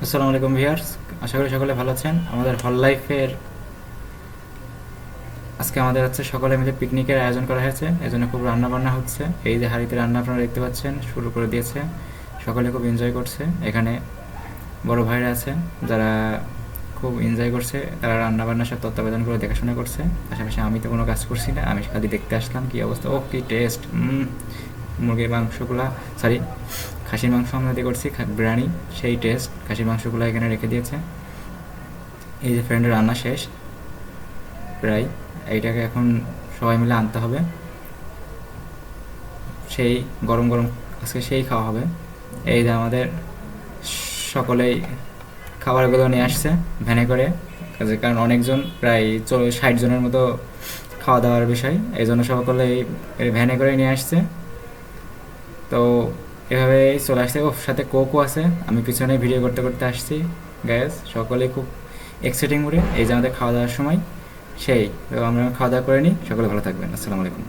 আসসালামু আলাইকুম ভিউয়ার্স, আশা করি সকলে ভালো আছেন। আমাদের হল লাইফের আজকে আমাদের হচ্ছে সকলে মিলে পিকনিকের আয়োজন করা হয়েছে, এজন্য খুব রান্না বান্না হচ্ছে। এই যে হাঁড়িতে রান্না আপনারা দেখতে পাচ্ছেন শুরু করে দিয়েছে, সকলে খুব এনজয় করছে। এখানে বড় ভাইরা আছে যারা খুব এনজয় করছে, তারা রান্না বান্নার সব তত্ত্বাবধান করে দেখাশোনা করছে। পাশাপাশি আমি তো কোনো কাজ করছি না, আমি খালি দেখতে আসলাম কি অবস্থা। ও কি টেস্ট! মুরগির মাংসগুলা, সরি খাসির মাংস আমরা দিয়ে করছি বিরিয়ানি, সেই টেস্ট। খাসির মাংসগুলো এখানে রেখে দিয়েছে। এই যে ফ্রেন্ডের রান্না শেষ প্রায়, এইটাকে এখন সবাই মিলে আনতে হবে। সেই গরম গরম আজকে সেই খাওয়া হবে। এই যে আমাদের সকলেই খাবারগুলো নিয়ে আসছে ভ্যানে করে, কারণ অনেকজন প্রায় 60 জনের মতো খাওয়া দাওয়ার বিষয়, এই জন্য সকলে এই ভ্যানে করে নিয়ে আসছে। তো এভাবেই চলে আসছে। ও সাথে কোকও আছে, আমি পিছনে ভিডিও করতে করতে আসছি। গ্যাস সকলেই খুব এক্সাইটিং মুডে। এই যে আমাদের খাওয়া দাওয়ার সময় সেই, তো আমরা খাওয়া দাওয়া করে নিই। সকলে ভালো থাকবেন। আসসালামু আলাইকুম।